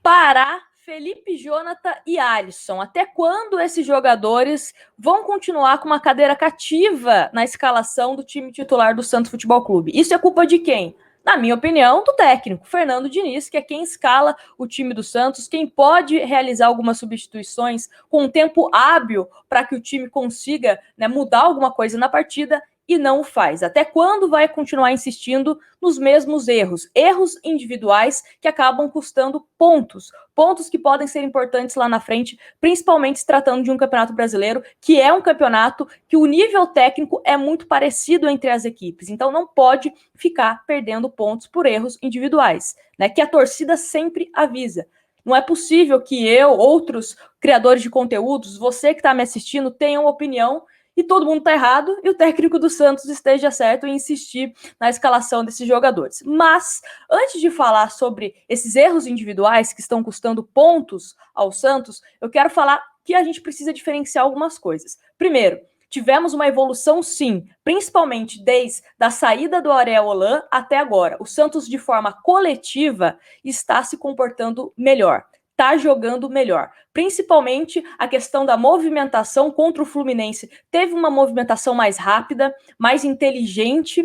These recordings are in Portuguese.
Pará, Felipe Jonathan e Alisson. Até quando esses jogadores vão continuar com uma cadeira cativa na escalação do time titular do Santos Futebol Clube? Isso é culpa de quem? Na minha opinião, do técnico, Fernando Diniz, que é quem escala o time do Santos, quem pode realizar algumas substituições com um tempo hábil para que o time consiga, né, mudar alguma coisa na partida, e não o faz. Até quando vai continuar insistindo nos mesmos erros? Erros individuais que acabam custando pontos. Pontos que podem ser importantes lá na frente, principalmente se tratando de um campeonato brasileiro, que é um campeonato que o nível técnico é muito parecido entre as equipes. Então não pode ficar perdendo pontos por erros individuais, né? Que a torcida sempre avisa. Não é possível que eu, outros criadores de conteúdos, você que está me assistindo, tenham opinião e todo mundo está errado e o técnico do Santos esteja certo em insistir na escalação desses jogadores. Mas, antes de falar sobre esses erros individuais que estão custando pontos ao Santos, eu quero falar que a gente precisa diferenciar algumas coisas. Primeiro, tivemos uma evolução sim, principalmente desde a saída do Ariel Holan até agora. O Santos, de forma coletiva, está se comportando melhor. Está jogando melhor. Principalmente a questão da movimentação contra o Fluminense. Teve uma movimentação mais rápida, mais inteligente,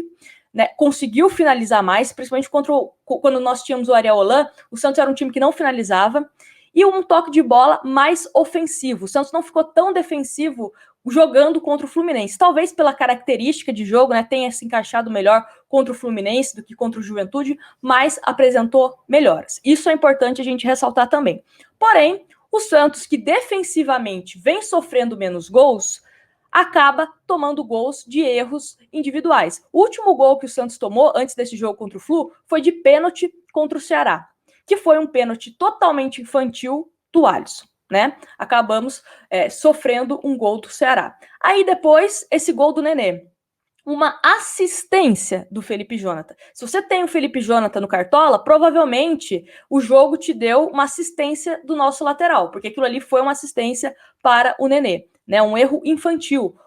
né? Conseguiu finalizar mais, principalmente quando nós tínhamos o Ariel Holan, o Santos era um time que não finalizava, e um toque de bola mais ofensivo. O Santos não ficou tão defensivo jogando contra o Fluminense. Talvez pela característica de jogo, né, tenha se encaixado melhor contra o Fluminense do que contra o Juventude, mas apresentou melhoras. Isso é importante a gente ressaltar também. Porém, o Santos, que defensivamente vem sofrendo menos gols, acaba tomando gols de erros individuais. O último gol que o Santos tomou antes desse jogo contra o Flu foi de pênalti contra o Ceará, que foi um pênalti totalmente infantil do Alisson, né? Acabamos sofrendo um gol do Ceará. Aí depois, esse gol do Nenê. Uma assistência do Felipe Jonathan. Se você tem o Felipe Jonathan no Cartola, provavelmente o jogo te deu uma assistência do nosso lateral, porque aquilo ali foi uma assistência para o Nenê, né? Um erro infantil.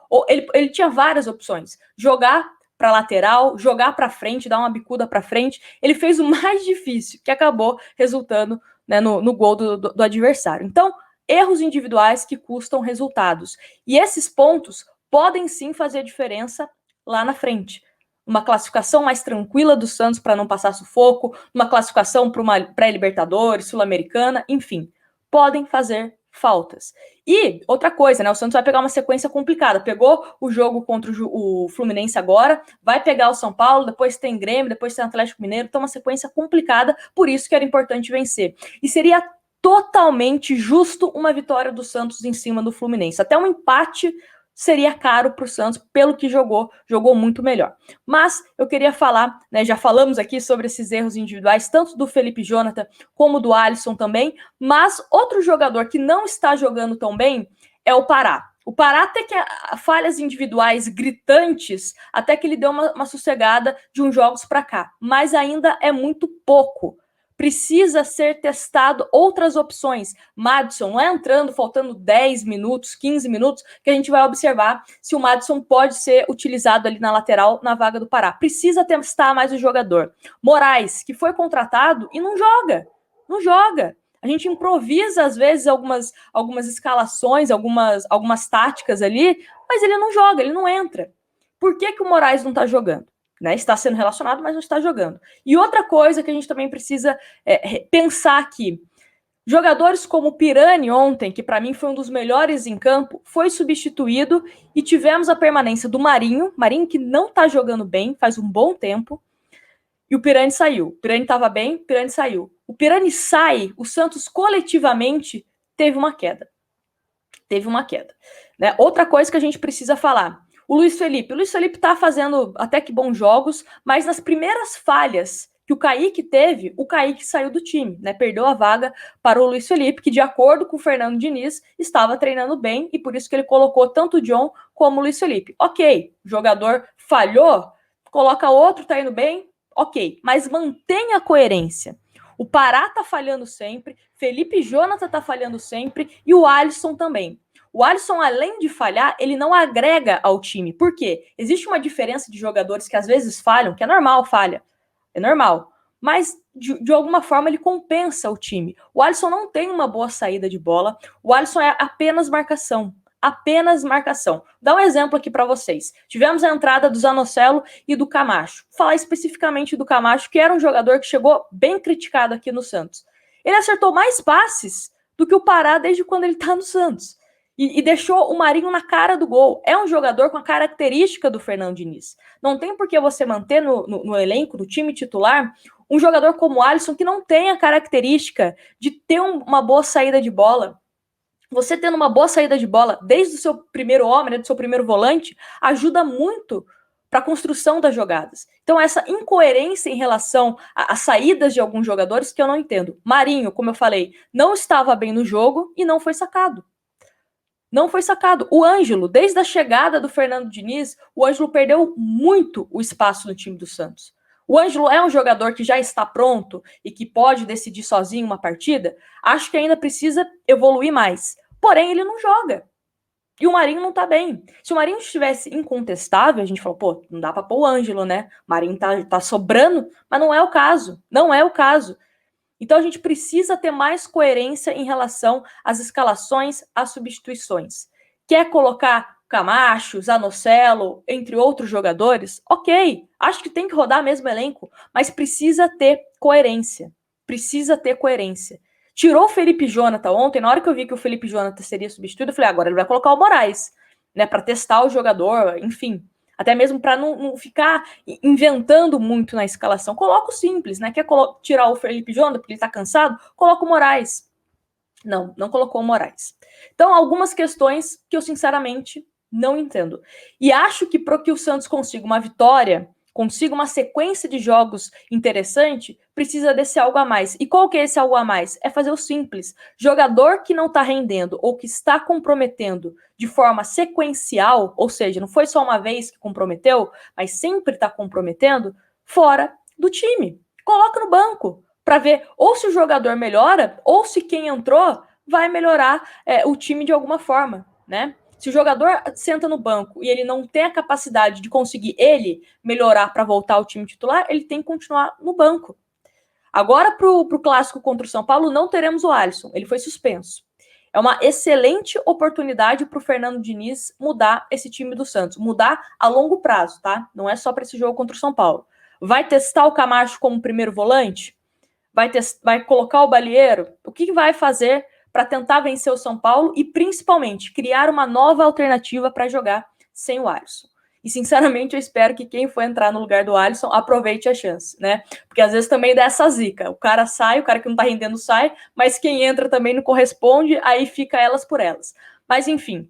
Ele tinha várias opções. Jogar para lateral, jogar para frente, dar uma bicuda para frente. Ele fez o mais difícil, que acabou resultando, né, no gol do adversário. Então, erros individuais que custam resultados. E esses pontos podem sim fazer diferença lá na frente. Uma classificação mais tranquila do Santos para não passar sufoco, uma classificação para uma pré-Libertadores, Sul-Americana, enfim, podem fazer faltas. E outra coisa, né? O Santos vai pegar uma sequência complicada. Pegou o jogo contra o Fluminense agora, vai pegar o São Paulo, depois tem Grêmio, depois tem Atlético Mineiro, então uma sequência complicada, por isso que era importante vencer. E seria totalmente justo uma vitória do Santos em cima do Fluminense. Até um empate seria caro para o Santos, pelo que jogou muito melhor. Mas eu queria falar, né, já falamos aqui sobre esses erros individuais, tanto do Felipe Jonathan como do Alisson também, mas outro jogador que não está jogando tão bem é o Pará. O Pará até que falhas individuais gritantes, até que ele deu uma sossegada de uns jogos para cá, mas ainda é muito pouco. Precisa ser testado outras opções. Madison não é entrando, faltando 10 minutos, 15 minutos, que a gente vai observar se o Madison pode ser utilizado ali na lateral, na vaga do Pará. Precisa testar mais o jogador. Moraes, que foi contratado e não joga. Não joga. A gente improvisa, às vezes, algumas escalações, algumas táticas ali, mas ele não joga, ele não entra. Por que o Moraes não está jogando? Né, está sendo relacionado, mas não está jogando. E outra coisa que a gente também precisa pensar aqui, jogadores como o Pirani ontem, que para mim foi um dos melhores em campo, foi substituído e tivemos a permanência do Marinho que não está jogando bem, faz um bom tempo, e o Pirani saiu. O Pirani estava bem, o Pirani saiu. O Pirani sai, o Santos coletivamente teve uma queda. Né? Outra coisa que a gente precisa falar, o Luiz Felipe está fazendo até que bons jogos, mas nas primeiras falhas que o Kaique teve, o Kaique saiu do time, né? Perdeu a vaga para o Luiz Felipe, que de acordo com o Fernando Diniz, estava treinando bem, e por isso que ele colocou tanto o John como o Luiz Felipe. Ok, o jogador falhou, coloca outro, tá indo bem, ok, mas mantenha a coerência. O Pará tá falhando sempre, Felipe Jonathan tá falhando sempre, e o Alisson também. O Alisson, além de falhar, ele não agrega ao time. Por quê? Existe uma diferença de jogadores que às vezes falham, que é normal, falha. É normal. mas de alguma forma ele compensa o time. O Alisson não tem uma boa saída de bola, o Alisson é apenas marcação. Apenas marcação. Dá um exemplo aqui para vocês. Tivemos a entrada do Zanocelo e do Camacho. Vou falar especificamente do Camacho, que era um jogador que chegou bem criticado aqui no Santos. Ele acertou mais passes do que o Pará desde quando ele está no Santos. E deixou o Marinho na cara do gol. É um jogador com a característica do Fernando Diniz. Não tem por que você manter no elenco, no time titular, um jogador como o Alisson que não tem a característica de ter uma boa saída de bola. Você tendo uma boa saída de bola desde o seu primeiro homem, né, do seu primeiro volante, ajuda muito para a construção das jogadas. Então, essa incoerência em relação às saídas de alguns jogadores que eu não entendo. Marinho, como eu falei, não estava bem no jogo e não foi sacado. Não foi sacado. O Ângelo, desde a chegada do Fernando Diniz, o Ângelo perdeu muito o espaço no time do Santos. O Ângelo é um jogador que já está pronto e que pode decidir sozinho uma partida? Acho que ainda precisa evoluir mais. Porém, ele não joga. E o Marinho não tá bem. Se o Marinho estivesse incontestável, a gente falou, pô, não dá pra pôr o Ângelo, né? O Marinho tá sobrando, mas não é o caso. Não é o caso. Então a gente precisa ter mais coerência em relação às escalações, às substituições. Quer colocar Camacho, Zanocelo, entre outros jogadores? Ok, acho que tem que rodar mesmo elenco, mas precisa ter coerência. Precisa ter coerência. Tirou o Felipe Jonathan ontem, na hora que eu vi que o Felipe Jonathan seria substituído, eu falei, agora ele vai colocar o Moraes, né, para testar o jogador, enfim. Até mesmo para não ficar inventando muito na escalação. Coloca o simples, né? Quer tirar o Felipe Jonathan porque ele tá cansado? Coloca o Moraes. Não colocou o Moraes. Então, algumas questões que eu, sinceramente, não entendo. E acho que para que o Santos consiga uma vitória, consiga uma sequência de jogos interessante, precisa desse algo a mais. E qual que é esse algo a mais? É fazer o simples. Jogador que não está rendendo ou que está comprometendo de forma sequencial, ou seja, não foi só uma vez que comprometeu, mas sempre está comprometendo, fora do time. Coloca no banco para ver ou se o jogador melhora ou se quem entrou vai melhorar o time de alguma forma, né? Se o jogador senta no banco e ele não tem a capacidade de conseguir ele melhorar para voltar ao time titular, ele tem que continuar no banco. Agora, para o clássico contra o São Paulo, não teremos o Alisson, ele foi suspenso. É uma excelente oportunidade para o Fernando Diniz mudar esse time do Santos, mudar a longo prazo, tá? Não é só para esse jogo contra o São Paulo. Vai testar o Camacho como primeiro volante? Vai colocar o Balieiro? O que vai fazer para tentar vencer o São Paulo e, principalmente, criar uma nova alternativa para jogar sem o Alisson? E, sinceramente, eu espero que quem for entrar no lugar do Alisson aproveite a chance, né? Porque, às vezes, também dá essa zica. O cara sai, o cara que não tá rendendo sai, mas quem entra também não corresponde, aí fica elas por elas. Mas, enfim,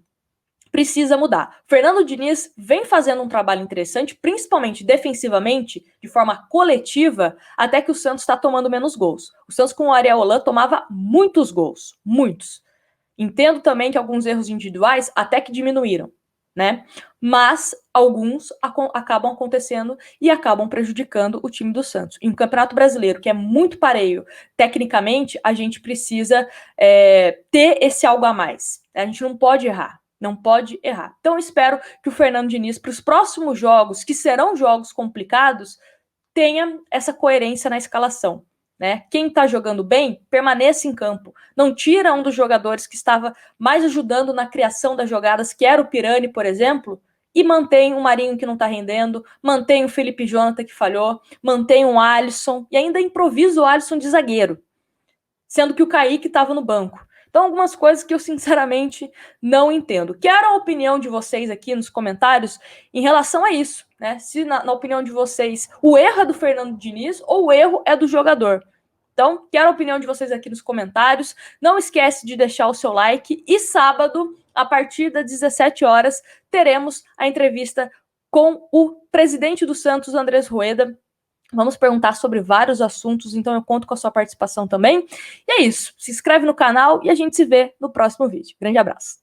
precisa mudar. Fernando Diniz vem fazendo um trabalho interessante, principalmente defensivamente, de forma coletiva, até que o Santos está tomando menos gols. O Santos com o Ariel Holan tomava muitos gols, muitos. Entendo também que alguns erros individuais até que diminuíram, né? Mas alguns acabam acontecendo e acabam prejudicando o time do Santos. Em um Campeonato Brasileiro, que é muito pareio tecnicamente, a gente precisa ter esse algo a mais. A gente não pode errar. Não pode errar. Então, eu espero que o Fernando Diniz, para os próximos jogos, que serão jogos complicados, tenha essa coerência na escalação. Né? Quem está jogando bem, permaneça em campo. Não tira um dos jogadores que estava mais ajudando na criação das jogadas, que era o Pirani, por exemplo, e mantém o Marinho que não está rendendo, mantém o Felipe Jonathan que falhou, mantém o Alisson, e ainda improvisa o Alisson de zagueiro, sendo que o Kaique estava no banco. Então, algumas coisas que eu, sinceramente, não entendo. Quero a opinião de vocês aqui nos comentários em relação a isso, né? Se, na opinião de vocês, o erro é do Fernando Diniz ou o erro é do jogador. Então, quero a opinião de vocês aqui nos comentários. Não esquece de deixar o seu like. E sábado, a partir das 17 horas, teremos a entrevista com o presidente do Santos, Andrés Rueda. Vamos perguntar sobre vários assuntos, então eu conto com a sua participação também. E é isso. Se inscreve no canal e a gente se vê no próximo vídeo. Grande abraço.